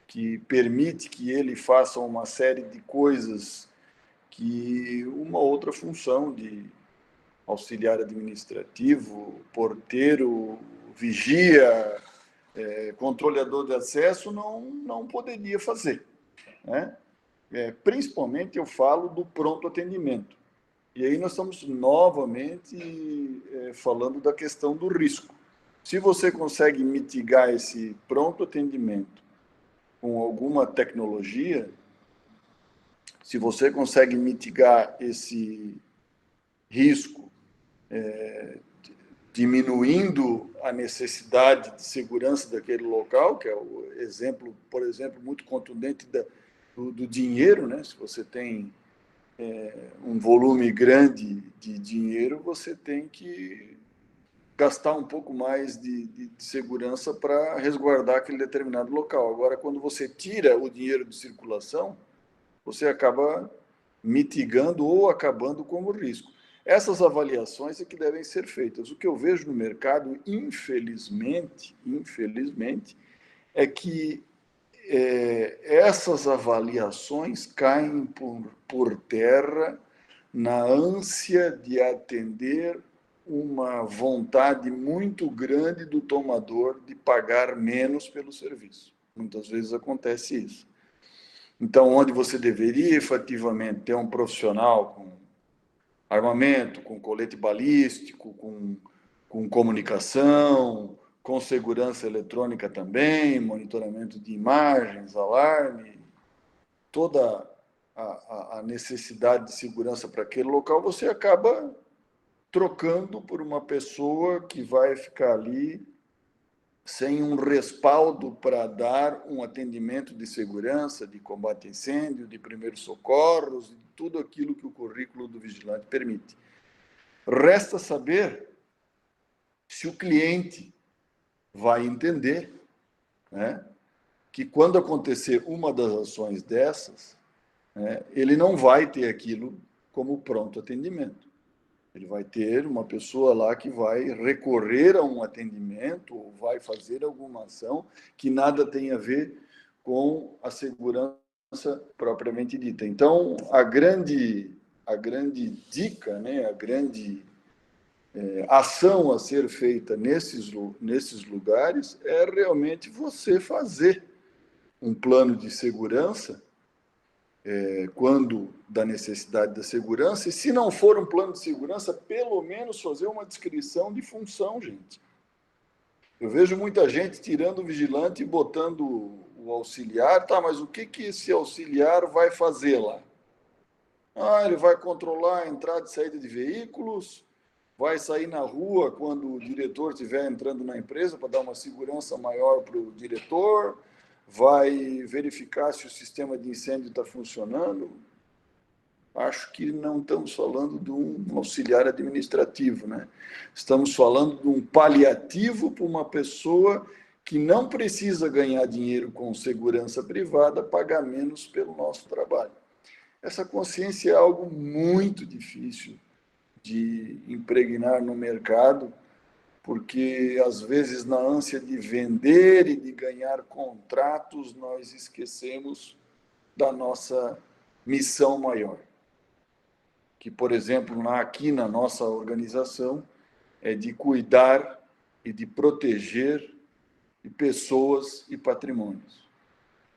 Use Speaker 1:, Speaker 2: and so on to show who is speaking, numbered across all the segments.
Speaker 1: que permite que ele faça uma série de coisas que uma outra função de auxiliar administrativo, porteiro, vigia, controlador de acesso não poderia fazer, né? Principalmente eu falo do pronto atendimento. E aí nós estamos novamente falando da questão do risco. Se você consegue mitigar esse pronto atendimento com alguma tecnologia, se você consegue mitigar esse risco, diminuindo a necessidade de segurança daquele local, que é o exemplo, por exemplo, muito contundente do dinheiro, né? Se você tem um volume grande de dinheiro, você tem que gastar um pouco mais de segurança para resguardar aquele determinado local. Agora, quando você tira o dinheiro de circulação, você acaba mitigando ou acabando com o risco. Essas avaliações é que devem ser feitas. O que eu vejo no mercado, infelizmente, é que essas avaliações caem por terra na ânsia de atender uma vontade muito grande do tomador de pagar menos pelo serviço. Muitas vezes acontece isso. Então, onde você deveria efetivamente ter um profissional com armamento, com colete balístico, com comunicação, com segurança eletrônica também, monitoramento de imagens, alarme, toda a necessidade de segurança para aquele local, você acaba trocando por uma pessoa que vai ficar ali sem um respaldo para dar um atendimento de segurança, de combate a incêndio, de primeiros socorros, de tudo aquilo que o currículo do vigilante permite. Resta saber se o cliente vai entender, né, que quando acontecer uma das ações dessas, né, ele não vai ter aquilo como pronto atendimento. Ele vai ter uma pessoa lá que vai recorrer a um atendimento ou vai fazer alguma ação que nada tem a ver com a segurança propriamente dita. Então, a grande dica, né, a grande ação a ser feita nesses lugares é realmente você fazer um plano de segurança quando da necessidade da segurança, e se não for um plano de segurança, pelo menos fazer uma descrição de função, gente. Eu vejo muita gente tirando o vigilante e botando o auxiliar, tá, mas o que esse auxiliar vai fazer lá? Ele vai controlar a entrada e saída de veículos, vai sair na rua quando o diretor estiver entrando na empresa para dar uma segurança maior para o diretor, vai verificar se o sistema de incêndio está funcionando. Acho que não estamos falando de um auxiliar administrativo, né? Estamos falando de um paliativo para uma pessoa que não precisa ganhar dinheiro com segurança privada, pagar menos pelo nosso trabalho. Essa consciência é algo muito difícil de impregnar no mercado, porque às vezes na ânsia de vender e de ganhar contratos, nós esquecemos da nossa missão maior, que, por exemplo, aqui na nossa organização, é de cuidar e de proteger de pessoas e patrimônios.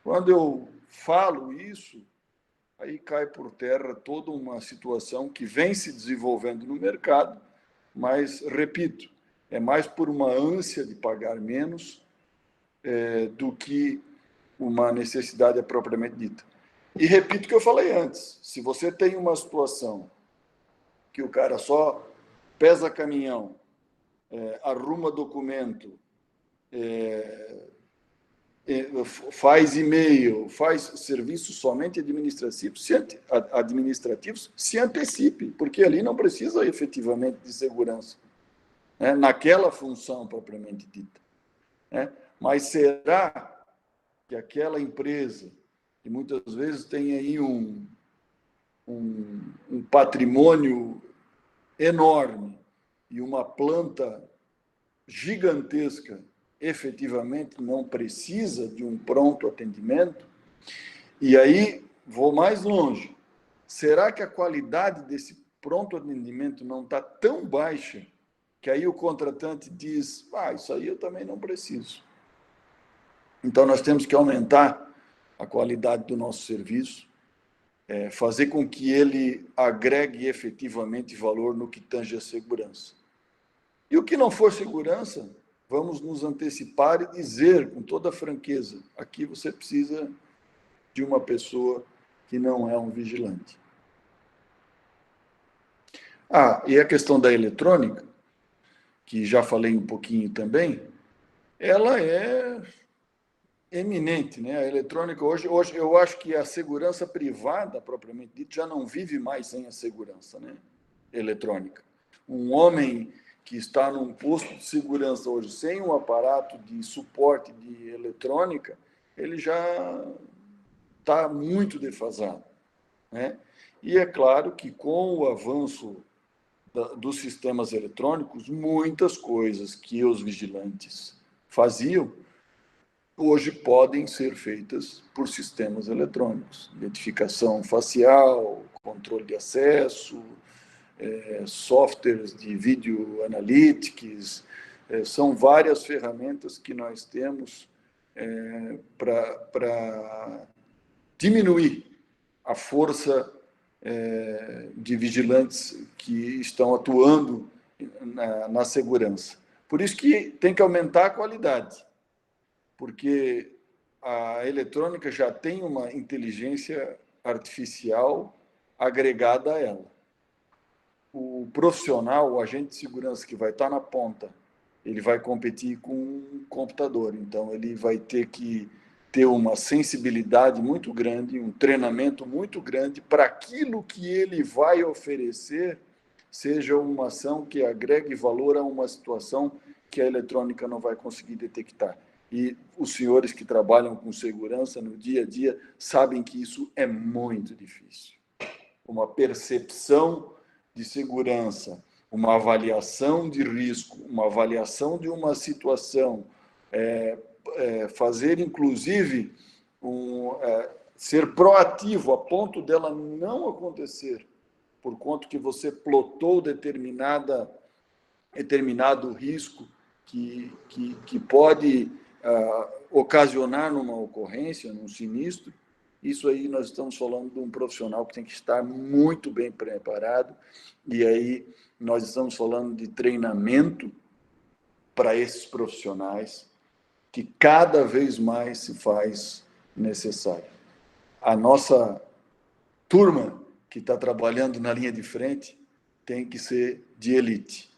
Speaker 1: Quando eu falo isso, aí cai por terra toda uma situação que vem se desenvolvendo no mercado, mas, repito, é mais por uma ânsia de pagar menos do que uma necessidade propriamente dita. E repito o que eu falei antes, se você tem uma situação que o cara só pesa caminhão, arruma documento, faz e-mail, faz serviços somente administrativos, se antecipe, porque ali não precisa efetivamente de segurança, né, naquela função propriamente dita. Né? Mas será que aquela empresa, que muitas vezes tem aí um patrimônio enorme e uma planta gigantesca efetivamente não precisa de um pronto atendimento? E aí, vou mais longe. Será que a qualidade desse pronto atendimento não está tão baixa que aí o contratante diz, isso aí eu também não preciso. Então, nós temos que aumentar a qualidade do nosso serviço, fazer com que ele agregue efetivamente valor no que tange a segurança. E o que não for segurança, vamos nos antecipar e dizer com toda franqueza, aqui você precisa de uma pessoa que não é um vigilante. E a questão da eletrônica, que já falei um pouquinho também, ela é eminente, né? A eletrônica hoje eu acho que a segurança privada, propriamente dita, já não vive mais sem a segurança, né? Eletrônica. Um homem que está num posto de segurança hoje sem um aparato de suporte de eletrônica, ele já está muito defasado, né? E é claro que com o avanço dos sistemas eletrônicos, muitas coisas que os vigilantes faziam hoje podem ser feitas por sistemas eletrônicos. Identificação facial, controle de acesso, softwares de video analytics, são várias ferramentas que nós temos para diminuir a força de vigilantes que estão atuando na segurança. Por isso que tem que aumentar a qualidade, porque a eletrônica já tem uma inteligência artificial agregada a ela. O profissional, o agente de segurança que vai estar na ponta, ele vai competir com um computador, então ele vai ter que ter uma sensibilidade muito grande, um treinamento muito grande para aquilo que ele vai oferecer seja uma ação que agregue valor a uma situação que a eletrônica não vai conseguir detectar. E os senhores que trabalham com segurança no dia a dia sabem que isso é muito difícil. Uma percepção de segurança, uma avaliação de risco, uma avaliação de uma situação, fazer, inclusive, ser proativo a ponto dela não acontecer, por conta que você plotou determinado risco que pode ocasionar numa ocorrência, num sinistro. Isso aí nós estamos falando de um profissional que tem que estar muito bem preparado, e aí nós estamos falando de treinamento para esses profissionais, que cada vez mais se faz necessário. A nossa turma que está trabalhando na linha de frente tem que ser de elite.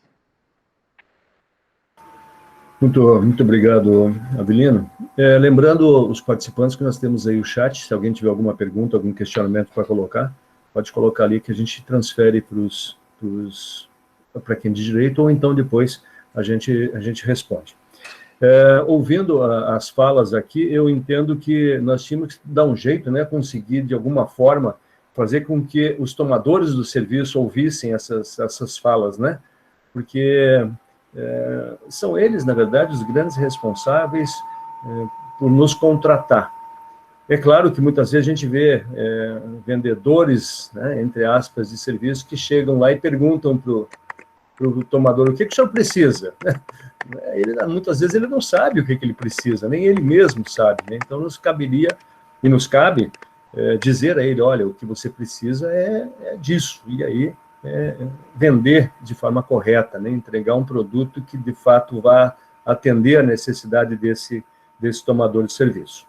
Speaker 2: Muito obrigado, Avelino. Lembrando os participantes que nós temos aí o chat, se alguém tiver alguma pergunta, algum questionamento para colocar, pode colocar ali que a gente transfere para quem de direito, ou então depois a gente responde. Ouvindo as falas aqui, eu entendo que nós tínhamos que dar um jeito, né, conseguir de alguma forma fazer com que os tomadores do serviço ouvissem essas falas, né, porque são eles, na verdade, os grandes responsáveis por nos contratar. É claro que muitas vezes a gente vê vendedores, né, entre aspas, de serviço, que chegam lá e perguntam para o tomador, o que o senhor precisa? Muitas vezes ele não sabe o que ele precisa, nem ele mesmo sabe, né? Então nos caberia, e nos cabe, dizer a ele, olha, o que você precisa é disso, e aí vender de forma correta, né? Entregar um produto que de fato vá atender a necessidade desse tomador de serviço.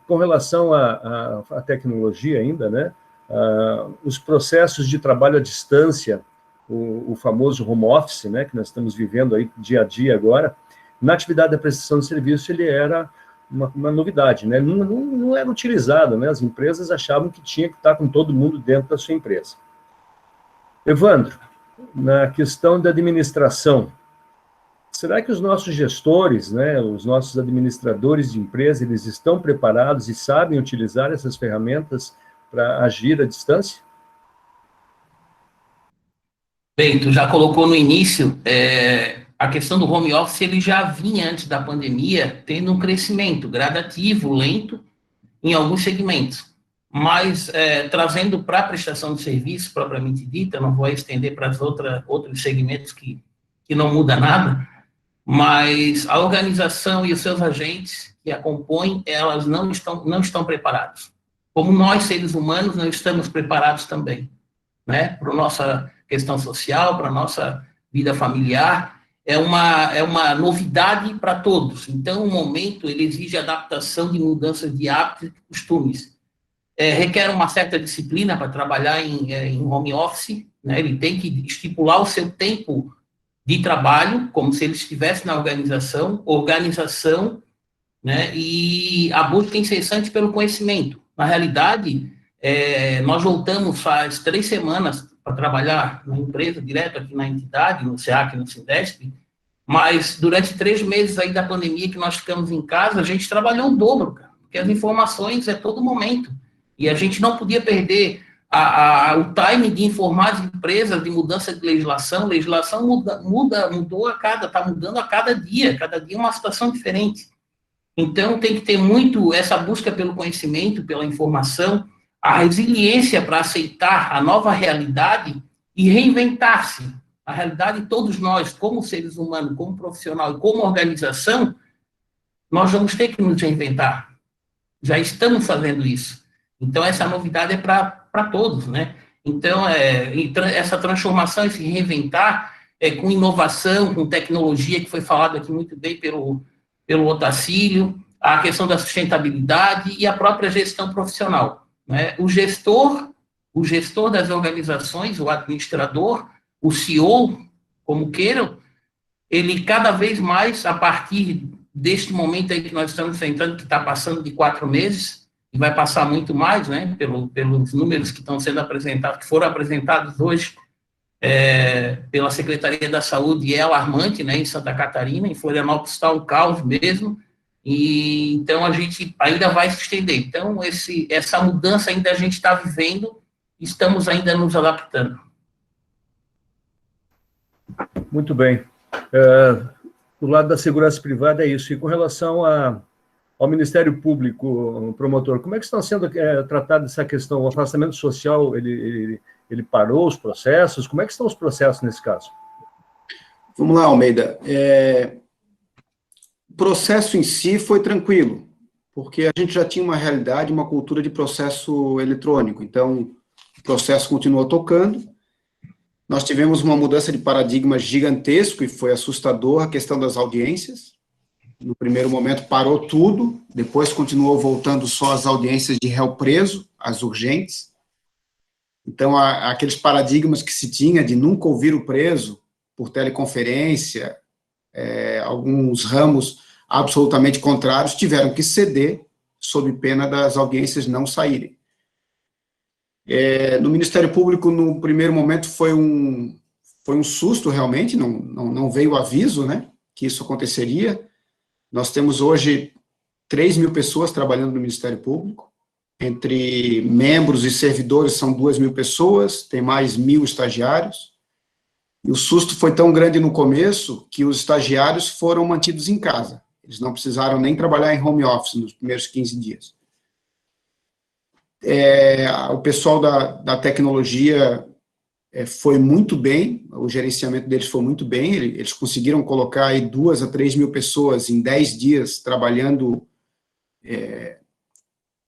Speaker 2: Com relação à tecnologia ainda, né? Os processos de trabalho à distância, o famoso home office, né, que nós estamos vivendo aí dia a dia agora, na atividade da prestação de serviço, ele era uma novidade, né? Não era utilizado, né? As empresas achavam que tinha que estar com todo mundo dentro da sua empresa. Evandro, na questão da administração, será que os nossos gestores, né, os nossos administradores de empresa, eles estão preparados e sabem utilizar essas ferramentas para agir à distância?
Speaker 3: Bem, tu já colocou no início a questão do home office, ele já vinha antes da pandemia tendo um crescimento gradativo, lento, em alguns segmentos. Mas, trazendo para a prestação de serviço, propriamente dita, não vou estender para outros segmentos que não muda nada, mas a organização e os seus agentes que a compõem, elas não estão preparados. Como nós, seres humanos, não estamos preparados também, né? Para a nossa questão social, para a nossa vida familiar, é uma novidade para todos. Então, o momento, ele exige adaptação de mudanças de hábitos e costumes. Requer uma certa disciplina para trabalhar em home office, né? Ele tem que estipular o seu tempo de trabalho, como se ele estivesse na organização, né? E a busca incessante pelo conhecimento. Na realidade, nós voltamos faz 3 semanas para trabalhar na empresa, direto aqui na entidade, no SEAC, no Sindesp, mas durante 3 meses aí da pandemia que nós ficamos em casa, a gente trabalhou o dobro, cara, porque as informações é todo momento, e a gente não podia perder o time de informar as empresas de mudança de legislação está mudando a cada dia uma situação diferente. Então, tem que ter muito essa busca pelo conhecimento, pela informação, a resiliência para aceitar a nova realidade e reinventar-se. A realidade, todos nós, como seres humanos, como profissional e como organização, nós vamos ter que nos reinventar. Já estamos fazendo isso. Então, essa novidade é para todos, né? Então, essa transformação, esse reinventar, com inovação, com tecnologia, que foi falado aqui muito bem pelo Otacílio, a questão da sustentabilidade e a própria gestão profissional, né? O gestor das organizações, o administrador, o CEO, como queiram, ele cada vez mais, a partir deste momento aí que nós estamos enfrentando, que está passando de 4 meses, e vai passar muito mais, né, pelos números que estão sendo apresentados, que foram apresentados hoje pela Secretaria da Saúde, é alarmante, né, em Santa Catarina, em Florianópolis está um caos mesmo, e então a gente ainda vai se estender. Então, essa mudança ainda a gente está vivendo, estamos ainda nos adaptando.
Speaker 2: Muito bem. Do lado da segurança privada é isso. E com relação ao Ministério Público, promotor, como é que está sendo tratada essa questão? O afastamento social, ele parou os processos? Como é que estão os processos nesse caso?
Speaker 4: Vamos lá, Almeida. O processo em si foi tranquilo, porque a gente já tinha uma realidade, uma cultura de processo eletrônico, então o processo continuou tocando. Nós tivemos uma mudança de paradigma gigantesco e foi assustador a questão das audiências. No primeiro momento parou tudo, depois continuou voltando só as audiências de réu preso, as urgentes. Então, aqueles paradigmas que se tinha de nunca ouvir o preso por teleconferência, alguns ramos absolutamente contrários tiveram que ceder sob pena das audiências não saírem. No Ministério Público, no primeiro momento, foi um susto, realmente, não veio aviso, né, que isso aconteceria. Nós temos hoje 3.000 pessoas trabalhando no Ministério Público, entre membros e servidores são 2.000 pessoas, tem mais 1.000 estagiários, e o susto foi tão grande no começo que os estagiários foram mantidos em casa, eles não precisaram nem trabalhar em home office nos primeiros 15 dias. O pessoal da tecnologia foi muito bem, o gerenciamento deles foi muito bem, eles conseguiram colocar aí 2.000 a 3.000 pessoas em 10 dias trabalhando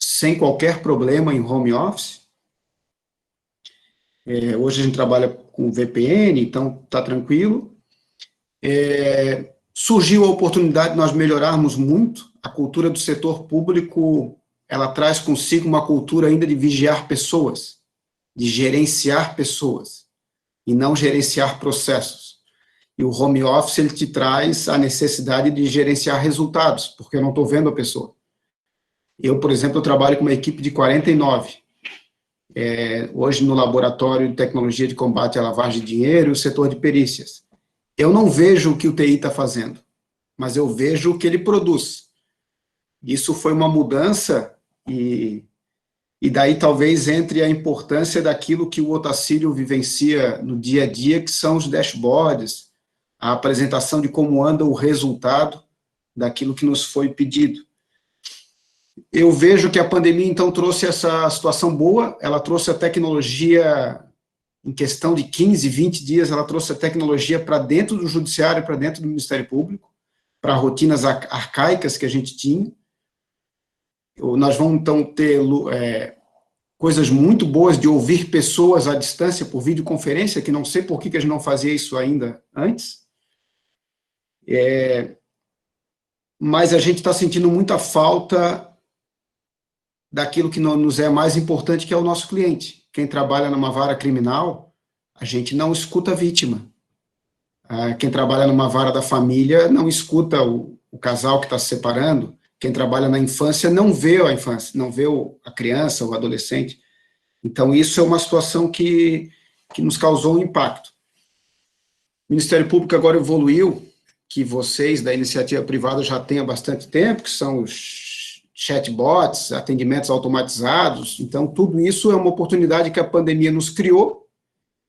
Speaker 4: sem qualquer problema em home office. Hoje a gente trabalha com VPN, então está tranquilo. Surgiu a oportunidade de nós melhorarmos muito a cultura do setor público. Ela traz consigo uma cultura ainda de vigiar pessoas, de gerenciar pessoas, e não gerenciar processos. E o home office, ele te traz a necessidade de gerenciar resultados, porque eu não estou vendo a pessoa. Eu, por exemplo, eu trabalho com uma equipe de 49. Hoje, no Laboratório de Tecnologia de Combate à Lavagem de Dinheiro e o setor de perícias. Eu não vejo o que o TI está fazendo, mas eu vejo o que ele produz. Isso foi uma mudança. E daí talvez entre a importância daquilo que o Otacílio vivencia no dia a dia, que são os dashboards, a apresentação de como anda o resultado daquilo que nos foi pedido. Eu vejo que a pandemia, então, trouxe essa situação boa, ela trouxe a tecnologia, em questão de 15, 20 dias, ela trouxe a tecnologia para dentro do Judiciário, para dentro do Ministério Público, para rotinas arcaicas que a gente tinha. Nós vamos, então, ter coisas muito boas de ouvir pessoas à distância por videoconferência, que não sei por que a gente não fazia isso ainda antes. Mas a gente está sentindo muita falta daquilo que nos é mais importante, que é o nosso cliente. Quem trabalha numa vara criminal, a gente não escuta a vítima. Quem trabalha numa vara da família não escuta o casal que está se separando. Quem trabalha na infância não vê a infância, não vê a criança, o adolescente. Então, isso é uma situação que nos causou um impacto. O Ministério Público agora evoluiu, que vocês da iniciativa privada já têm há bastante tempo, que são os chatbots, atendimentos automatizados. Então, tudo isso é uma oportunidade que a pandemia nos criou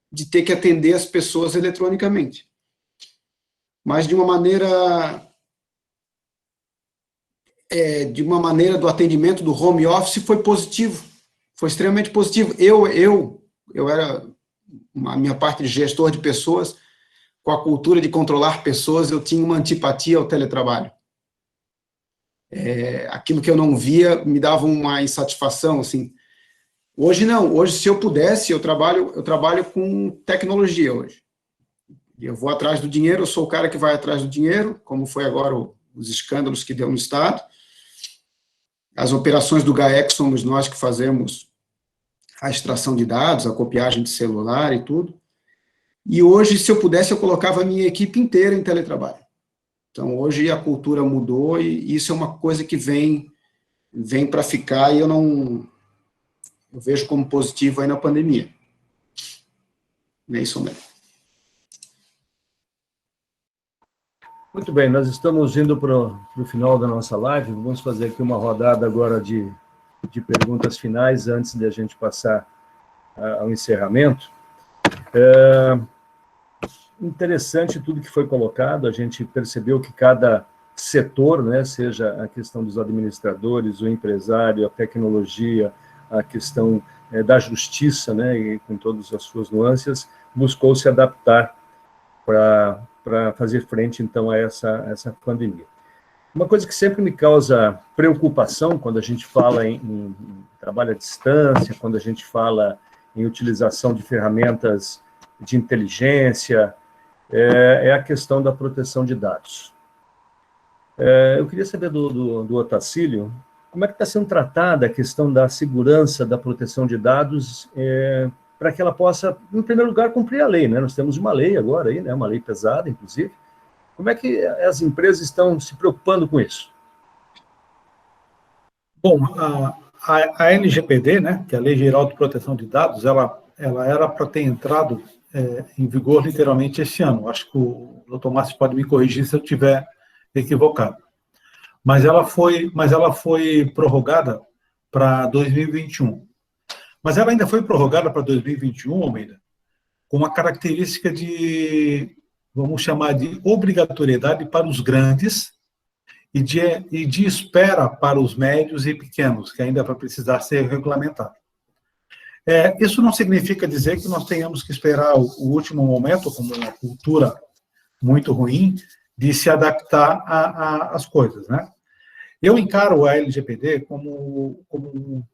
Speaker 4: de ter que atender as pessoas eletronicamente. Mas de uma maneira do atendimento do home office foi positivo, foi extremamente positivo. Eu era, a minha parte de gestor de pessoas, com a cultura de controlar pessoas, eu tinha uma antipatia ao teletrabalho. Aquilo que eu não via me dava uma insatisfação, assim. Hoje não, hoje se eu pudesse, eu trabalho com tecnologia hoje. Eu vou atrás do dinheiro, eu sou o cara que vai atrás do dinheiro, como foi agora os escândalos que deu no Estado. As operações do GAEC somos nós que fazemos a extração de dados, a copiagem de celular e tudo. E hoje, se eu pudesse, eu colocava a minha equipe inteira em teletrabalho. Então, hoje a cultura mudou e isso é uma coisa que vem para ficar e eu vejo como positivo aí na pandemia. É isso mesmo.
Speaker 2: Muito bem, nós estamos indo para o final da nossa live. Vamos fazer aqui uma rodada agora de perguntas finais antes de a gente passar ao encerramento. Interessante tudo que foi colocado. A gente percebeu que cada setor, né, seja a questão dos administradores, o empresário, a tecnologia, a questão da justiça, né, e com todas as suas nuances, buscou se adaptar para fazer frente, então, a essa pandemia. Uma coisa que sempre me causa preocupação quando a gente fala em trabalho à distância, quando a gente fala em utilização de ferramentas de inteligência, é a questão da proteção de dados. Eu queria saber do Otacílio, como é que está sendo tratada a questão da segurança da proteção de dados para que ela possa, em primeiro lugar, cumprir a lei, né? Nós temos uma lei agora aí, né? Uma lei pesada, inclusive. Como é que as empresas estão se preocupando com isso?
Speaker 5: Bom, a LGPD, né, que é a Lei Geral de Proteção de Dados, ela era para ter entrado em vigor literalmente este ano. Acho que o Dr. Márcio pode me corrigir se eu estiver equivocado. Mas ela foi prorrogada para 2021. Mas ela ainda foi prorrogada para 2021, Almeida, com uma característica de, vamos chamar de obrigatoriedade para os grandes e de espera para os médios e pequenos, que ainda vai precisar ser regulamentado. Isso não significa dizer que nós tenhamos que esperar o último momento, como uma cultura muito ruim, de se adaptar às coisas, né? Eu encaro a LGPD como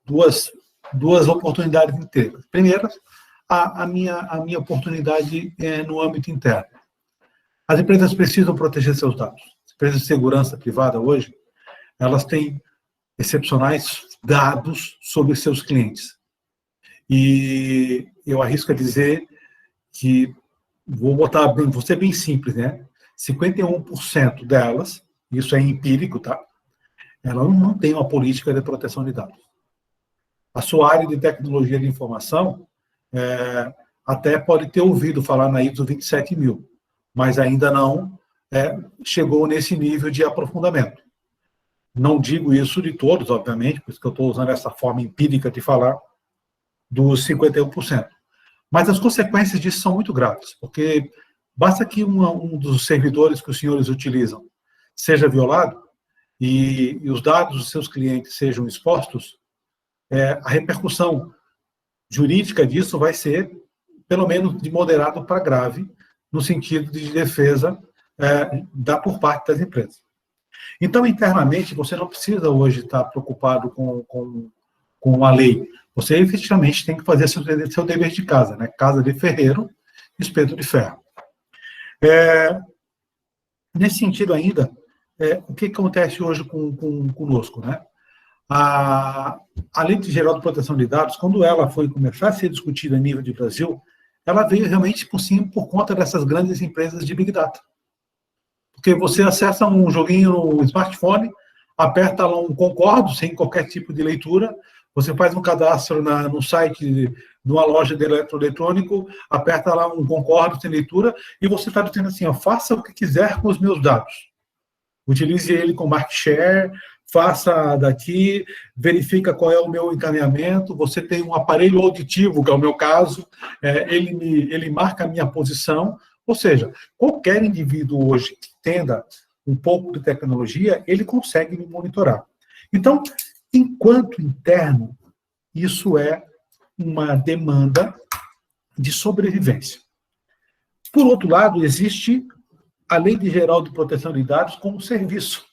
Speaker 5: duas oportunidades inteiras. Primeiro, a minha oportunidade no âmbito interno. As empresas precisam proteger seus dados. As empresas de segurança privada hoje, elas têm excepcionais dados sobre seus clientes. E eu arrisco a dizer que, vou ser bem simples, né? 51% delas, isso é empírico, tá? Ela não tem uma política de proteção de dados. A sua área de tecnologia de informação até pode ter ouvido falar na ISO 27000, mas ainda não chegou nesse nível de aprofundamento. Não digo isso de todos, obviamente, por isso que eu estou usando essa forma empírica de falar dos 51%. Mas as consequências disso são muito graves, porque Basta que um dos servidores que os senhores utilizam seja violado e os dados dos seus clientes sejam expostos, a repercussão jurídica disso vai ser, pelo menos, de moderado para grave, no sentido de defesa por parte das empresas. Então, internamente, você não precisa hoje estar preocupado com a lei. Você, efetivamente, tem que fazer seu dever de casa, né? Casa de ferreiro, espeto de ferro. Nesse sentido ainda, o que acontece hoje conosco, né? A Lei Geral de Proteção de Dados, quando ela foi começar a ser discutida a nível de Brasil, ela veio realmente por conta dessas grandes empresas de Big Data. Porque você acessa um joguinho no smartphone, aperta lá um concordo, sem qualquer tipo de leitura, você faz um cadastro no site de uma loja de eletroeletrônico, aperta lá um concordo sem leitura, e você está dizendo assim, faça o que quiser com os meus dados. Utilize ele com market share, faça daqui, verifica qual é o meu encaminhamento, você tem um aparelho auditivo, que é o meu caso, ele marca a minha posição, ou seja, qualquer indivíduo hoje que entenda um pouco de tecnologia, ele consegue me monitorar. Então, enquanto interno, isso é uma demanda de sobrevivência. Por outro lado, existe a Lei Geral de Proteção de Dados como serviço.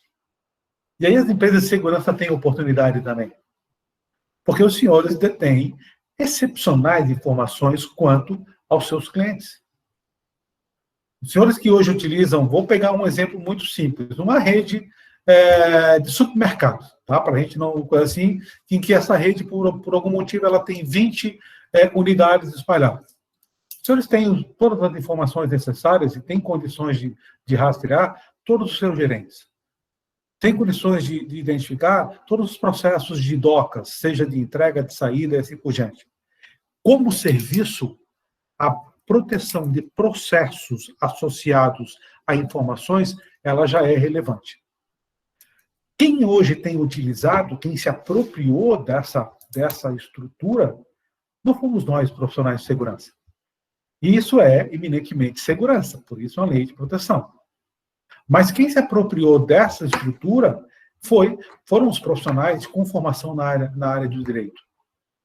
Speaker 5: E aí as empresas de segurança têm oportunidade também. Porque os senhores detêm excepcionais informações quanto aos seus clientes. Os senhores que hoje utilizam, vou pegar um exemplo muito simples, uma rede de supermercados, tá? Para a gente não, assim, em que essa rede, por algum motivo, ela tem 20 unidades espalhadas. Os senhores têm todas as informações necessárias e têm condições de rastrear todos os seus gerentes. Tem condições de identificar todos os processos de docas, seja de entrega, de saída e assim por diante. Como serviço, a proteção de processos associados a informações, ela já é relevante. Quem hoje tem utilizado, quem se apropriou dessa estrutura, não fomos nós, profissionais de segurança. E isso é eminentemente segurança, por isso é uma lei de proteção. Mas quem se apropriou dessa estrutura foram os profissionais com formação na área do direito.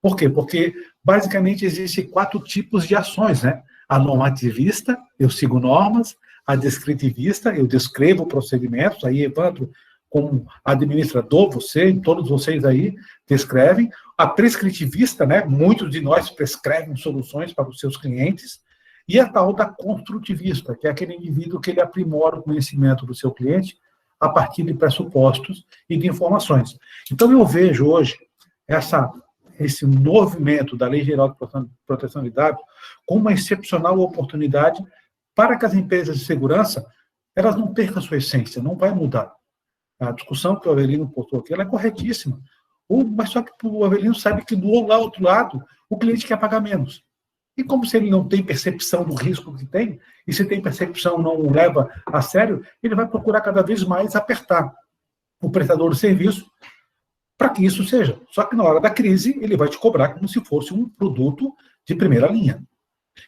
Speaker 5: Por quê? Porque, basicamente, existem 4 tipos de ações, né? A normativista, eu sigo normas. A descritivista, eu descrevo procedimentos. Aí, Evandro, como administrador, todos vocês aí, descrevem. A prescritivista, né? Muitos de nós prescrevem soluções para os seus clientes. E a tal da construtivista, que é aquele indivíduo que ele aprimora o conhecimento do seu cliente a partir de pressupostos e de informações. Então, eu vejo hoje esse movimento da Lei Geral de Proteção de Dados como uma excepcional oportunidade para que as empresas de segurança elas não percam a sua essência, não vai mudar. A discussão que o Avelino postou aqui ela é corretíssima. Mas só que o Avelino sabe que do outro lado o cliente quer pagar menos. E como se ele não tem percepção do risco que tem, e se tem percepção não o leva a sério, ele vai procurar cada vez mais apertar o prestador de serviço para que isso seja. Só que na hora da crise, ele vai te cobrar como se fosse um produto de primeira linha.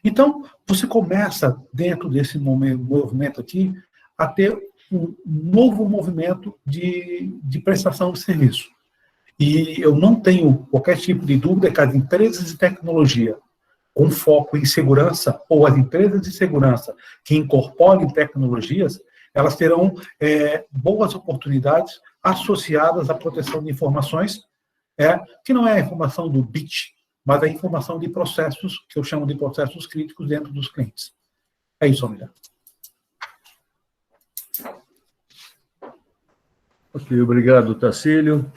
Speaker 5: Então, você começa, dentro desse movimento aqui, a ter um novo movimento de prestação de serviço. E eu não tenho qualquer tipo de dúvida que as empresas de tecnologia com foco em segurança, ou as empresas de segurança que incorporem tecnologias, elas terão boas oportunidades associadas à proteção de informações, que não é a informação do bit, mas a informação de processos, que eu chamo de processos críticos dentro dos clientes. É isso, Amélia.
Speaker 2: Ok, obrigado, Tacílio.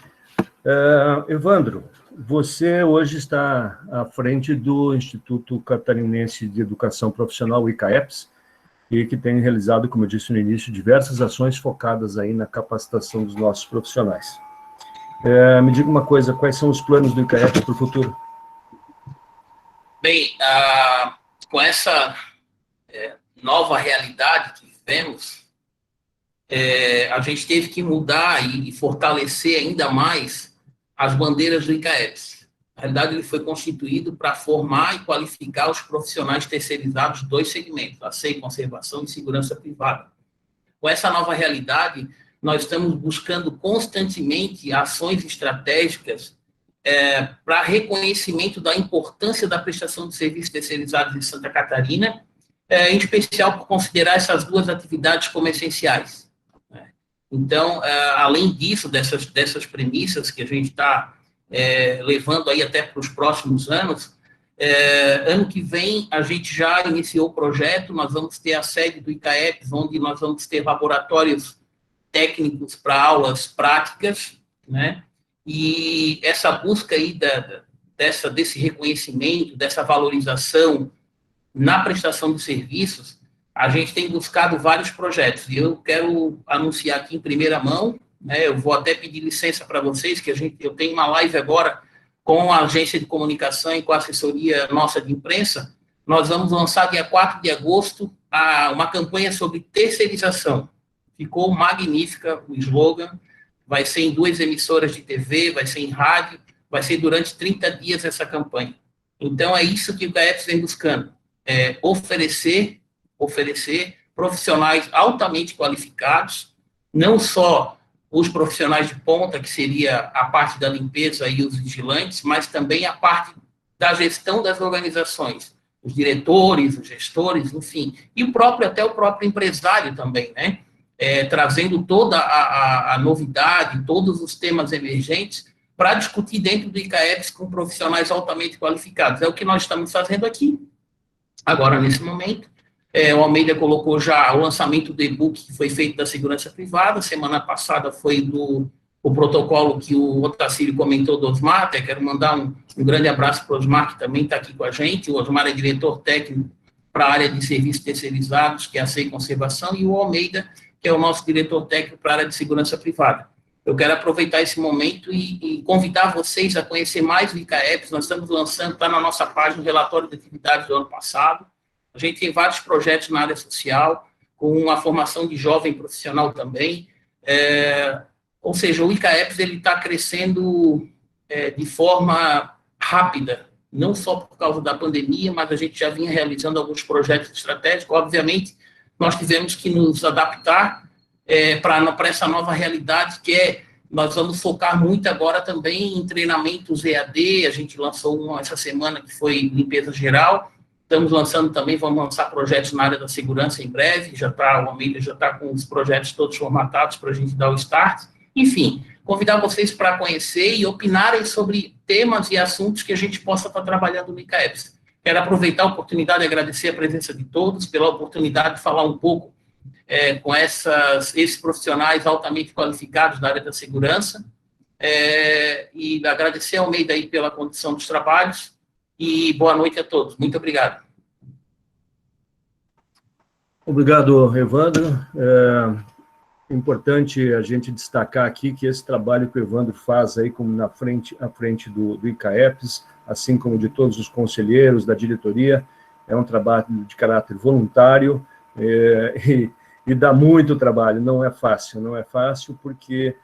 Speaker 2: Evandro, você hoje está à frente do Instituto Catarinense de Educação Profissional, o ICAEPS, e que tem realizado, como eu disse no início, diversas ações focadas aí na capacitação dos nossos profissionais. Me diga uma coisa, quais são os planos do ICAEPS para o futuro?
Speaker 3: Bem, com essa nova realidade que vivemos, a gente teve que mudar e fortalecer ainda mais as bandeiras do ICAEPS. Na realidade, ele foi constituído para formar e qualificar os profissionais terceirizados dos segmentos, ACEI, conservação e segurança privada. Com essa nova realidade, nós estamos buscando constantemente ações estratégicas para reconhecimento da importância da prestação de serviços terceirizados em Santa Catarina, em especial por considerar essas duas atividades como essenciais. Então, além disso, dessas premissas que a gente está levando aí até para os próximos anos, ano que vem a gente já iniciou o projeto, nós vamos ter a sede do ICAEPS, onde nós vamos ter laboratórios técnicos para aulas práticas, né? E essa busca aí desse reconhecimento, dessa valorização na prestação de serviços, a gente tem buscado vários projetos, e eu quero anunciar aqui em primeira mão, né, eu vou até pedir licença para vocês, que eu tenho uma live agora com a agência de comunicação e com a assessoria nossa de imprensa. Nós vamos lançar dia 4 de agosto uma campanha sobre terceirização. Ficou magnífica o slogan, vai ser em 2 emissoras de TV, vai ser em rádio, vai ser durante 30 dias essa campanha. Então, é isso que o ICAEPS vem buscando, oferecer profissionais altamente qualificados, não só os profissionais de ponta, que seria a parte da limpeza e os vigilantes, mas também a parte da gestão das organizações, os diretores, os gestores, enfim, e até o próprio empresário também, né? Trazendo toda a novidade, todos os temas emergentes, para discutir dentro do ICAEPS com profissionais altamente qualificados. É o que nós estamos fazendo aqui, agora, nesse momento. O Almeida colocou já o lançamento do e-book que foi feito da segurança privada. Semana passada foi o protocolo que o Otacílio comentou do Osmar. Até quero mandar um grande abraço para o Osmar, que também está aqui com a gente. O Osmar é diretor técnico para a área de serviços terceirizados, que é a ACEI Conservação, e o Almeida, que é o nosso diretor técnico para a área de segurança privada. Eu quero aproveitar esse momento e convidar vocês a conhecer mais o ICAEPS. Nós estamos lançando, está na nossa página, o relatório de atividades do ano passado. A gente tem vários projetos na área social, com a formação de jovem profissional também. Ou seja, o ICAEPS está crescendo de forma rápida, não só por causa da pandemia, mas a gente já vinha realizando alguns projetos estratégicos. Obviamente, nós tivemos que nos adaptar para essa nova realidade, que nós vamos focar muito agora também em treinamentos EAD. A gente lançou essa semana, que foi limpeza geral. Estamos lançando também, vamos lançar projetos na área da segurança em breve, o Almeida já está com os projetos todos formatados para a gente dar o start. Enfim, convidar vocês para conhecer e opinarem sobre temas e assuntos que a gente possa estar trabalhando no ICAEPS. Quero aproveitar a oportunidade e agradecer a presença de todos, pela oportunidade de falar um pouco com esses profissionais altamente qualificados da área da segurança, e agradecer ao Almeida aí pela condição dos trabalhos. E boa noite a todos. Muito obrigado.
Speaker 2: Obrigado, Evandro. É importante a gente destacar aqui que esse trabalho que o Evandro faz aí como à frente do ICAEPS, assim como de todos os conselheiros da diretoria, é um trabalho de caráter voluntário e dá muito trabalho. Não é fácil porque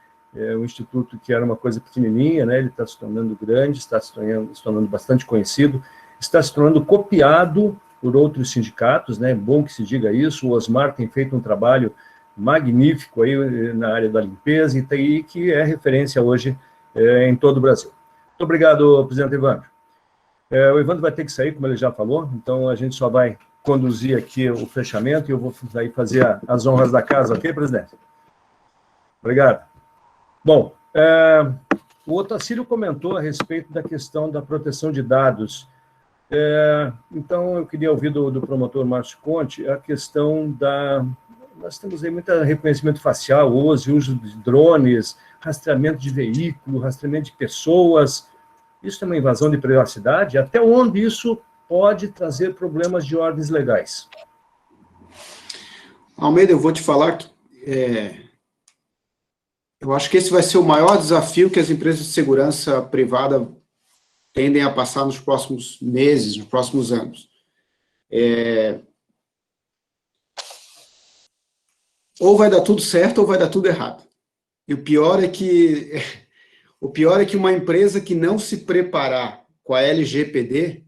Speaker 2: o Instituto, que era uma coisa pequenininha, né, ele está se tornando grande, está se tornando bastante conhecido, está se tornando copiado por outros sindicatos, né, é bom que se diga isso. O Osmar tem feito um trabalho magnífico aí na área da limpeza e que é referência hoje em todo o Brasil. Muito obrigado, presidente Evandro. O Evandro vai ter que sair, como ele já falou, então a gente só vai conduzir aqui o fechamento e eu vou aí fazer as honras da casa, ok, presidente? Obrigado. Bom, o Otacílio comentou a respeito da questão da proteção de dados. Então, eu queria ouvir do promotor Márcio Conte a questão nós temos aí muito reconhecimento facial, uso de drones, rastreamento de veículo, rastreamento de pessoas. Isso é uma invasão de privacidade? Até onde isso pode trazer problemas de ordens legais?
Speaker 4: Almeida, eu vou te falar que eu acho que esse vai ser o maior desafio que as empresas de segurança privada tendem a passar nos próximos meses, nos próximos anos. Ou vai dar tudo certo ou vai dar tudo errado. E o pior é que uma empresa que não se preparar com a LGPD,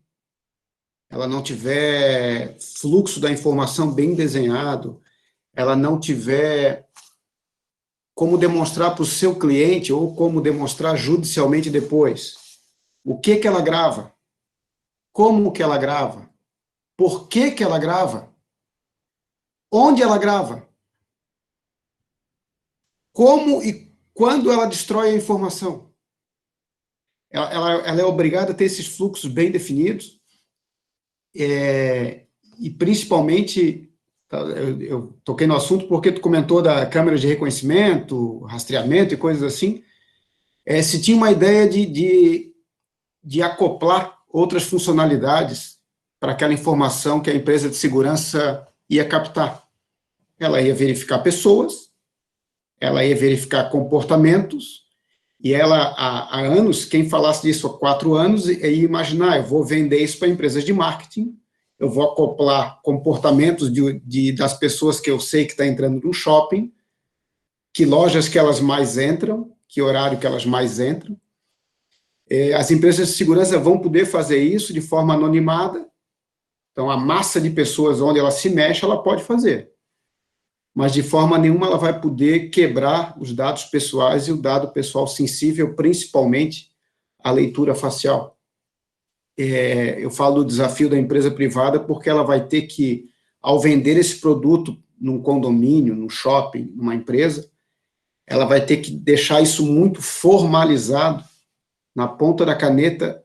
Speaker 4: ela não tiver fluxo da informação bem desenhado, ela não tiver como demonstrar para o seu cliente ou como demonstrar judicialmente depois o que ela grava, como que ela grava, por que ela grava, onde ela grava, como e quando ela destrói a informação. Ela é obrigada a ter esses fluxos bem definidos, e principalmente, eu toquei no assunto porque tu comentou da câmera de reconhecimento, rastreamento e coisas assim, se tinha uma ideia de acoplar outras funcionalidades para aquela informação que a empresa de segurança ia captar. Ela ia verificar pessoas, ela ia verificar comportamentos, e ela, há anos, quem falasse disso há 4 anos, ia imaginar, eu vou vender isso para empresas de marketing, eu vou acoplar comportamentos das pessoas que eu sei que está entrando no shopping, que lojas que elas mais entram, que horário que elas mais entram. As empresas de segurança vão poder fazer isso de forma anonimada, então a massa de pessoas onde ela se mexe, ela pode fazer. Mas de forma nenhuma ela vai poder quebrar os dados pessoais e o dado pessoal sensível, principalmente a leitura facial. Eu falo do desafio da empresa privada porque ela vai ter que, ao vender esse produto num condomínio, num shopping, numa empresa, ela vai ter que deixar isso muito formalizado, na ponta da caneta,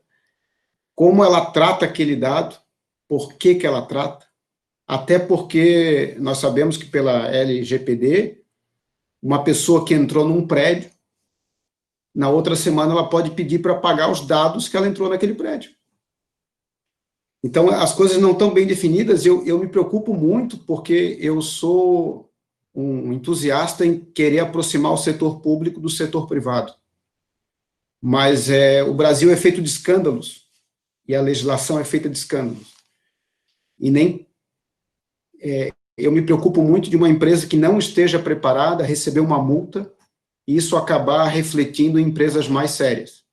Speaker 4: como ela trata aquele dado, por que ela trata, até porque nós sabemos que pela LGPD, uma pessoa que entrou num prédio, na outra semana ela pode pedir para pagar os dados que ela entrou naquele prédio. Então, as coisas não estão bem definidas, eu me preocupo muito, porque eu sou um entusiasta em querer aproximar o setor público do setor privado. Mas o Brasil é feito de escândalos, e a legislação é feita de escândalos. E eu me preocupo muito de uma empresa que não esteja preparada a receber uma multa, e isso acabar refletindo em empresas mais sérias,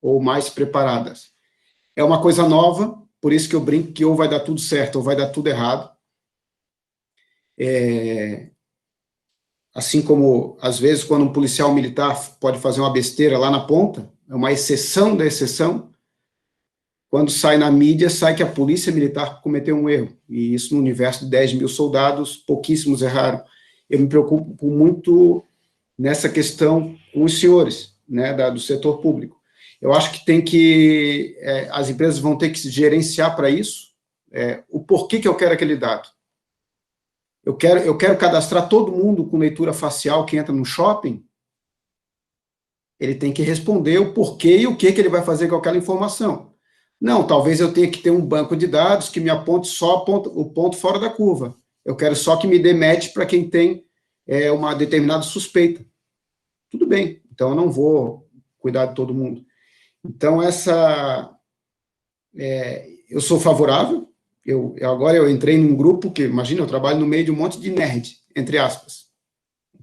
Speaker 4: ou mais preparadas. É uma coisa nova, por isso que eu brinco que ou vai dar tudo certo, ou vai dar tudo errado. Assim como, às vezes, quando um policial militar pode fazer uma besteira lá na ponta, é uma exceção da exceção, quando sai na mídia, sai que a polícia militar cometeu um erro, e isso no universo de 10 mil soldados, pouquíssimos erraram. Eu me preocupo muito nessa questão com os senhores, né, do setor público. Eu acho que as empresas vão ter que se gerenciar para isso, o porquê que eu quero aquele dado. Eu quero cadastrar todo mundo com leitura facial que entra no shopping, ele tem que responder o porquê e o que ele vai fazer com aquela informação. Não, talvez eu tenha que ter um banco de dados que me aponte só o ponto fora da curva. Eu quero só que me dê match para quem tem uma determinada suspeita. Tudo bem, então eu não vou cuidar de todo mundo. Então, eu sou favorável. Agora eu entrei num grupo que, imagina, eu trabalho no meio de um monte de nerd, entre aspas.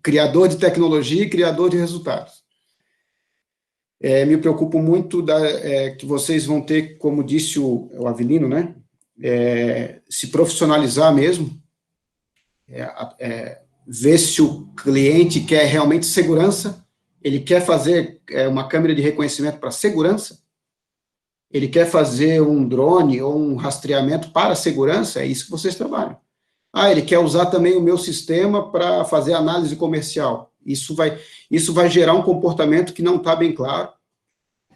Speaker 4: Criador de tecnologia e criador de resultados. Me preocupo muito que vocês vão ter, como disse o Avelino, né, se profissionalizar mesmo, ver se o cliente quer realmente segurança, ele quer fazer uma câmera de reconhecimento para segurança, ele quer fazer um drone ou um rastreamento para segurança, é isso que vocês trabalham. Ele quer usar também o meu sistema para fazer análise comercial. Isso vai gerar um comportamento que não está bem claro.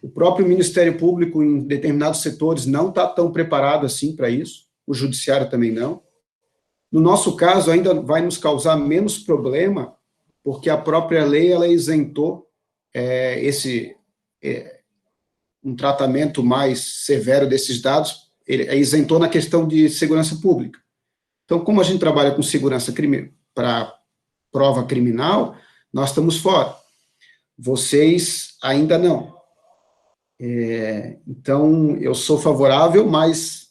Speaker 4: O próprio Ministério Público, em determinados setores, não está tão preparado assim para isso. O Judiciário também não. No nosso caso, ainda vai nos causar menos problema, porque a própria lei ela isentou um tratamento mais severo desses dados, ele isentou na questão de segurança pública. Então, como a gente trabalha com segurança para prova criminal, nós estamos fora. Vocês ainda não. Então, eu sou favorável, mas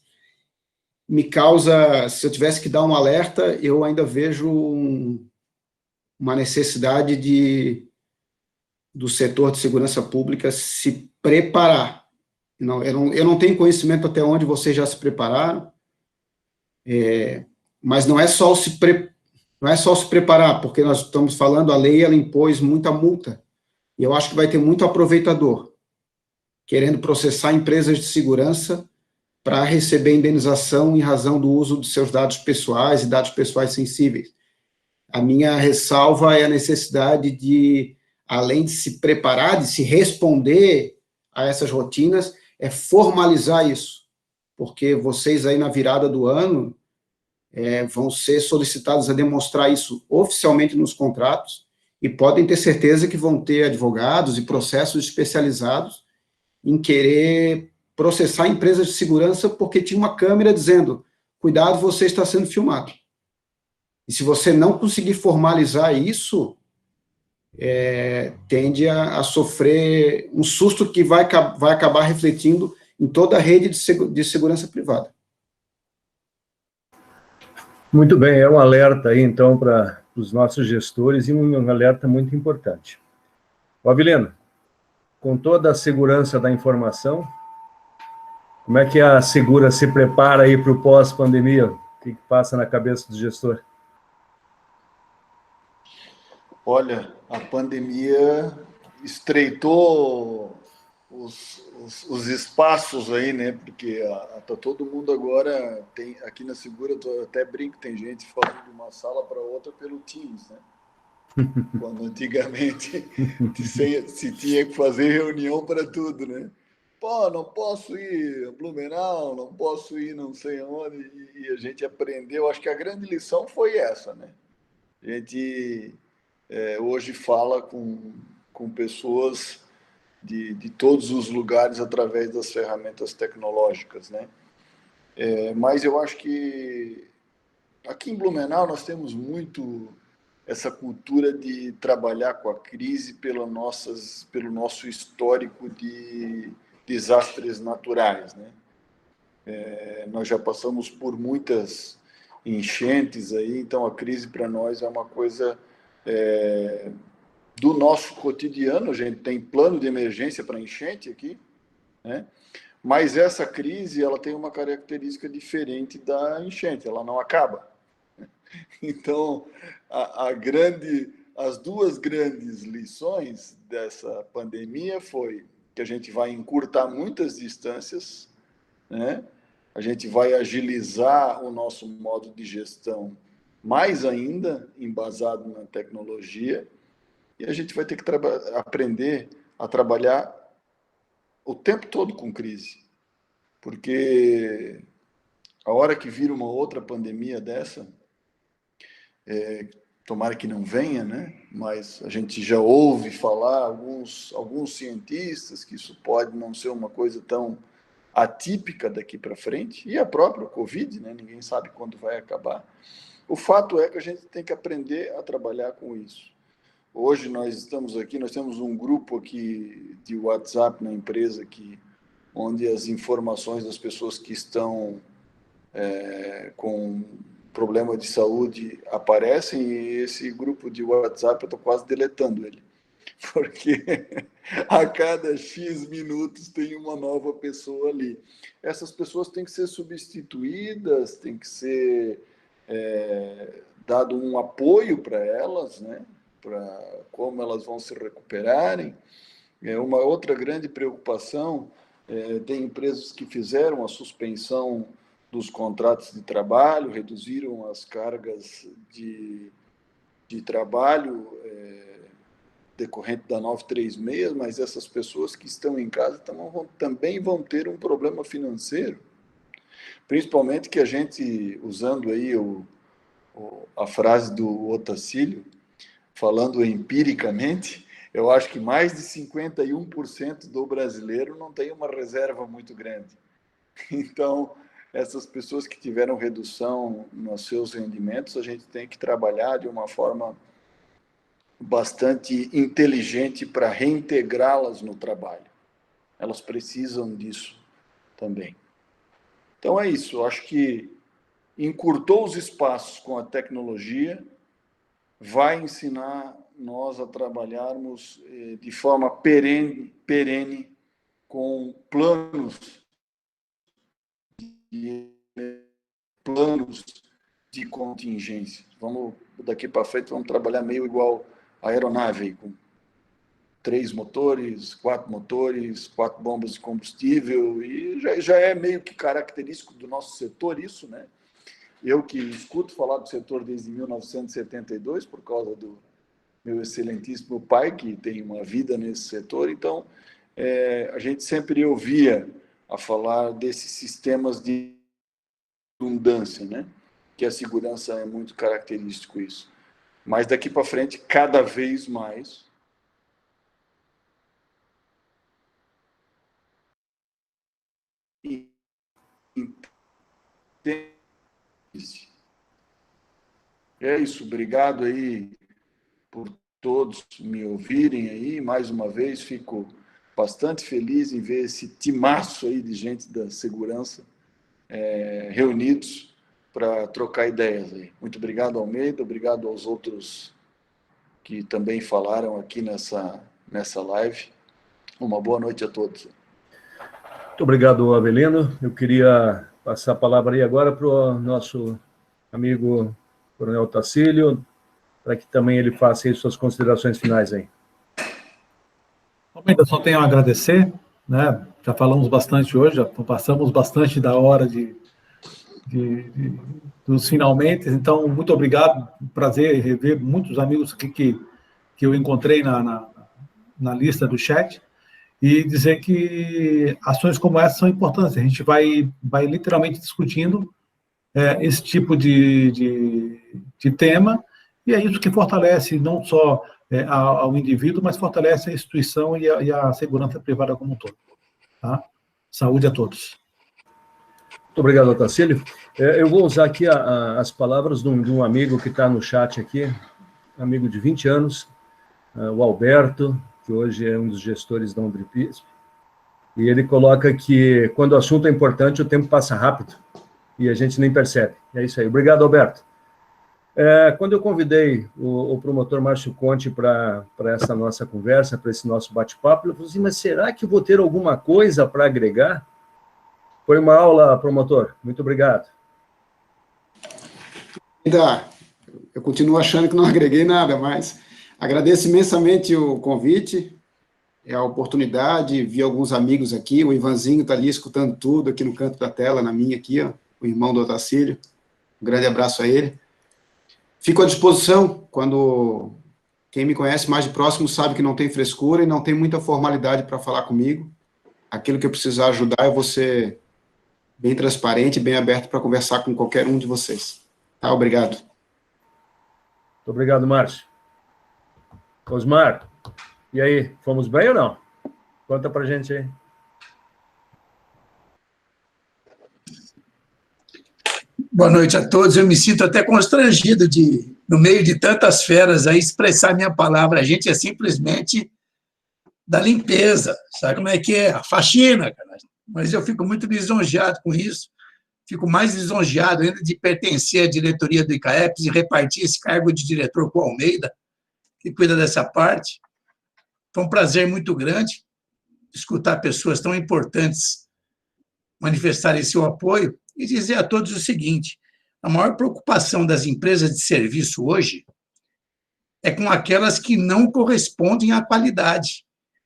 Speaker 4: me causa, se eu tivesse que dar um alerta, eu ainda vejo uma necessidade do setor de segurança pública se preparar. Eu não tenho conhecimento até onde vocês já se prepararam, mas não é só se preparar, porque nós estamos falando, a lei ela impôs muita multa, e eu acho que vai ter muito aproveitador, querendo processar empresas de segurança para receber indenização em razão do uso dos seus dados pessoais e dados pessoais sensíveis. A minha ressalva é a necessidade de, além de se preparar, de se responder a essas rotinas, é formalizar isso, porque vocês aí na virada do ano vão ser solicitados a demonstrar isso oficialmente nos contratos e podem ter certeza que vão ter advogados e processos especializados em querer processar empresas de segurança porque tinha uma câmera dizendo, cuidado, você está sendo filmado. E se você não conseguir formalizar isso, tende a sofrer um susto que vai acabar refletindo em toda a rede de segurança privada.
Speaker 2: Muito bem, é um alerta aí, então, para os nossos gestores e um alerta muito importante. Avilena, com toda a segurança da informação, como é que a Segura se prepara aí para o pós-pandemia? O que passa na cabeça do gestor?
Speaker 1: Olha, a pandemia estreitou os espaços aí, né? Porque tá todo mundo agora tem aqui na Segura, eu até brinco, tem gente falando de uma sala para outra pelo Teams, né? Quando antigamente se tinha que fazer reunião para tudo, né? Pô, não posso ir a Blumenau, não posso ir não sei onde, e a gente aprendeu. Acho que a grande lição foi essa, né? A gente hoje fala com pessoas de todos os lugares através das ferramentas tecnológicas, né? Mas eu acho que aqui em Blumenau nós temos muito essa cultura de trabalhar com a crise pelo nosso histórico de desastres naturais, né? Nós já passamos por muitas enchentes aí, então a crise para nós é uma coisa do nosso cotidiano. A gente tem plano de emergência para enchente aqui, né? Mas essa crise ela tem uma característica diferente da enchente, ela não acaba. Então, as duas grandes lições dessa pandemia foi que a gente vai encurtar muitas distâncias, né? A gente vai agilizar o nosso modo de gestão mais ainda, embasado na tecnologia, e a gente vai ter que aprender a trabalhar o tempo todo com crise, porque a hora que vira uma outra pandemia dessa, tomara que não venha, né? Mas a gente já ouve falar, alguns cientistas, que isso pode não ser uma coisa tão atípica daqui para frente, e a própria Covid, né? Ninguém sabe quando vai acabar. O fato é que a gente tem que aprender a trabalhar com isso. Hoje nós estamos aqui, nós temos um grupo aqui de WhatsApp na empresa onde as informações das pessoas que estão com problema de saúde aparecem, e esse grupo de WhatsApp eu estou quase deletando ele, porque a cada X minutos tem uma nova pessoa ali. Essas pessoas têm que ser substituídas, tem que ser dado um apoio para elas, né? Para como elas vão se recuperarem. Uma outra grande preocupação, tem empresas que fizeram a suspensão dos contratos de trabalho, reduziram as cargas de trabalho decorrente da 936, mas essas pessoas que estão em casa também vão ter um problema financeiro, principalmente que a gente, usando aí a frase do Otacílio, falando empiricamente, eu acho que mais de 51% do brasileiro não tem uma reserva muito grande. Então, essas pessoas que tiveram redução nos seus rendimentos, a gente tem que trabalhar de uma forma bastante inteligente para reintegrá-las no trabalho. Elas precisam disso também. Então é isso, eu acho que encurtou os espaços com a tecnologia, vai ensinar nós a trabalharmos de forma perene com planos de contingência. Daqui para frente, vamos trabalhar meio igual a aeronave, com 3 motores, 4 motores, 4 bombas de combustível, e já é meio que característico do nosso setor isso, né? Eu que escuto falar do setor desde 1972, por causa do meu excelentíssimo pai, que tem uma vida nesse setor, então a gente sempre ouvia a falar desses sistemas de redundância, né? Que a segurança é muito característico isso. Mas daqui para frente, cada vez mais, é isso. Obrigado aí por todos me ouvirem aí. Mais uma vez, fico bastante feliz em ver esse timaço aí de gente da segurança reunidos para trocar ideias aí. Muito obrigado, Almeida. Obrigado aos outros que também falaram aqui nessa live. Uma boa noite a todos.
Speaker 2: Muito obrigado, Avelino. Eu queria passar a palavra aí agora para o nosso amigo Coronel Otacílio, para que também ele faça aí suas considerações finais aí.
Speaker 5: Ainda só tenho a agradecer, né? Já falamos bastante hoje, já passamos bastante da hora dos finalmente, então, muito obrigado, prazer rever muitos amigos que eu encontrei na lista do chat, e dizer que ações como essa são importantes, a gente vai literalmente discutindo esse tipo de tema, e é isso que fortalece não só ao indivíduo, mas fortalece a instituição e a segurança privada como um todo. Tá? Saúde a todos.
Speaker 2: Muito obrigado, Otacílio. Eu vou usar aqui as palavras de um amigo que está no chat aqui, amigo de 20 anos, o Alberto, que hoje é um dos gestores da Undripisp, e ele coloca que quando o assunto é importante, o tempo passa rápido, e a gente nem percebe. É isso aí. Obrigado, Alberto. Quando eu convidei o promotor Márcio Conte para essa nossa conversa, para esse nosso bate-papo, eu falei assim, mas será que eu vou ter alguma coisa para agregar? Foi uma aula, promotor. Muito obrigado.
Speaker 4: Eu continuo achando que não agreguei nada, mas agradeço imensamente o convite, a oportunidade, vi alguns amigos aqui, o Ivanzinho está ali escutando tudo, aqui no canto da tela, na minha aqui, ó, o irmão do Otacílio. Um grande abraço a ele. Fico à disposição, quando quem me conhece mais de próximo sabe que não tem frescura e não tem muita formalidade para falar comigo. Aquilo que eu precisar ajudar, eu vou ser bem transparente, bem aberto para conversar com qualquer um de vocês. Tá? Obrigado.
Speaker 2: Muito obrigado, Márcio. Osmar, e aí, fomos bem ou não? Conta pra gente aí.
Speaker 6: Boa noite a todos. Eu me sinto até constrangido de, no meio de tantas feras, aí, expressar minha palavra. A gente é simplesmente da limpeza, sabe como é que é? A faxina, cara. Mas eu fico muito lisonjeado com isso. Fico mais lisonjeado ainda de pertencer à diretoria do ICAEPS e repartir esse cargo de diretor com o Almeida, que cuida dessa parte. Foi um prazer muito grande escutar pessoas tão importantes manifestarem seu apoio e dizer a todos o seguinte: a maior preocupação das empresas de serviço hoje é com aquelas que não correspondem à qualidade,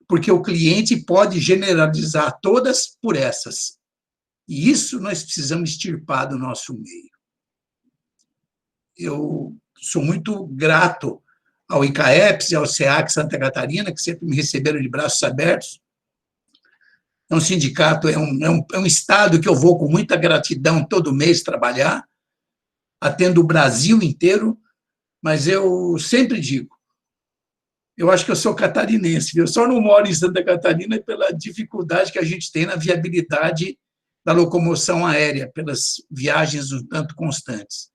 Speaker 6: porque o cliente pode generalizar todas por essas. E isso nós precisamos extirpar do nosso meio. Eu sou muito grato ao ICAEPS e ao SEAC Santa Catarina, que sempre me receberam de braços abertos. É um sindicato, é um estado que eu vou com muita gratidão todo mês trabalhar, atendo o Brasil inteiro, mas eu sempre digo, eu acho que eu sou catarinense, eu só não moro em Santa Catarina pela dificuldade que a gente tem na viabilidade da locomoção aérea, pelas viagens um tanto constantes.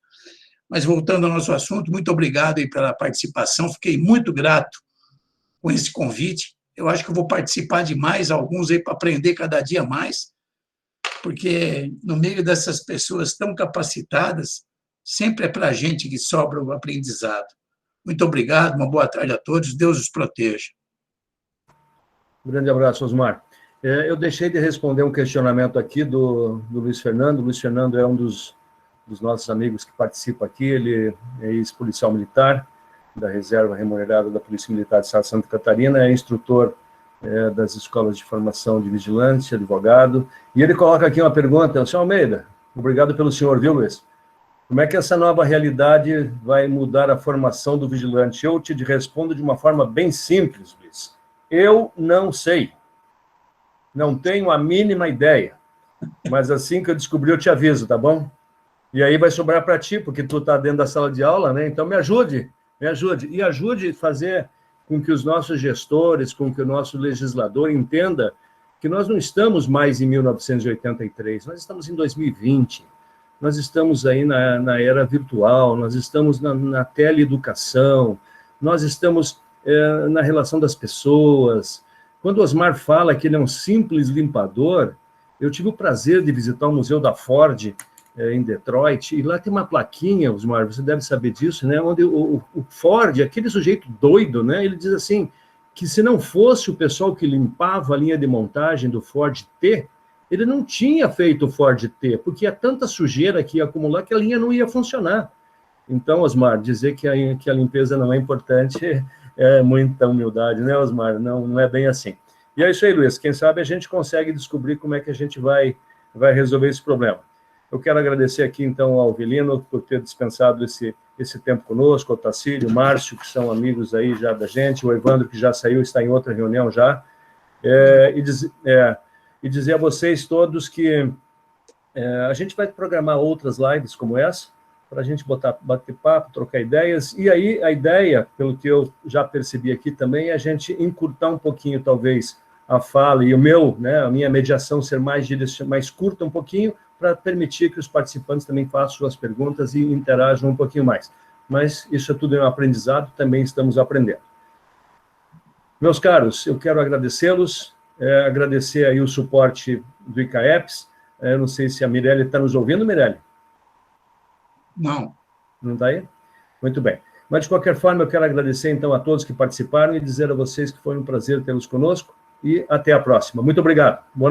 Speaker 6: Mas, voltando ao nosso assunto, muito obrigado aí pela participação, fiquei muito grato com esse convite. Eu acho que eu vou participar de mais alguns aí para aprender cada dia mais, porque no meio dessas pessoas tão capacitadas, sempre é para a gente que sobra o aprendizado. Muito obrigado, uma boa tarde a todos, Deus os proteja.
Speaker 2: Um grande abraço, Osmar. Eu deixei de responder um questionamento aqui do Luiz Fernando. O Luiz Fernando é um dos nossos amigos que participa aqui, ele é ex-policial militar da Reserva Remunerada da Polícia Militar do Estado de Santa Catarina, é instrutor das escolas de formação de vigilante, advogado, e ele coloca aqui uma pergunta: senhor Almeida, obrigado pelo senhor, viu, Luiz? Como é que essa nova realidade vai mudar a formação do vigilante? Eu te respondo de uma forma bem simples, Luiz. Eu não sei. Não tenho a mínima ideia. Mas assim que eu descobrir, eu te aviso, tá bom? E aí vai sobrar para ti, porque tu está dentro da sala de aula, né? Então me ajude. E ajude a fazer com que os nossos gestores, com que o nosso legislador entenda que nós não estamos mais em 1983, nós estamos em 2020. Nós estamos aí na era virtual, nós estamos na teleeducação, nós estamos na relação das pessoas. Quando o Osmar fala que ele é um simples limpador, eu tive o prazer de visitar o Museu da Ford em Detroit, e lá tem uma plaquinha, Osmar, você deve saber disso, né, onde o Ford, aquele sujeito doido, né, ele diz assim, que se não fosse o pessoal que limpava a linha de montagem do Ford T, ele não tinha feito o Ford T, porque é tanta sujeira que ia acumular que a linha não ia funcionar. Então, Osmar, dizer que a limpeza não é importante é muita humildade, né, Osmar? Não é bem assim. E é isso aí, Luiz. Quem sabe a gente consegue descobrir como é que a gente vai resolver esse problema. Eu quero agradecer aqui, então, ao Avelino por ter dispensado esse tempo conosco, ao Tacílio, o Márcio, que são amigos aí já da gente, o Evandro, que já saiu, está em outra reunião já, e dizer a vocês todos que a gente vai programar outras lives como essa, para a gente bater papo, trocar ideias, e aí a ideia, pelo que eu já percebi aqui também, é a gente encurtar um pouquinho, talvez, a fala e a minha mediação ser mais curta um pouquinho, para permitir que os participantes também façam suas perguntas e interajam um pouquinho mais. Mas isso é tudo um aprendizado, também estamos aprendendo. Meus caros, eu quero agradecê-los, agradecer aí o suporte do ICAEPS. Eu não sei se a Mirelle está nos ouvindo, Mirelle?
Speaker 6: Não.
Speaker 2: Não está aí? Muito bem. Mas, de qualquer forma, eu quero agradecer, então, a todos que participaram e dizer a vocês que foi um prazer tê-los conosco e até a próxima. Muito obrigado. Boa noite.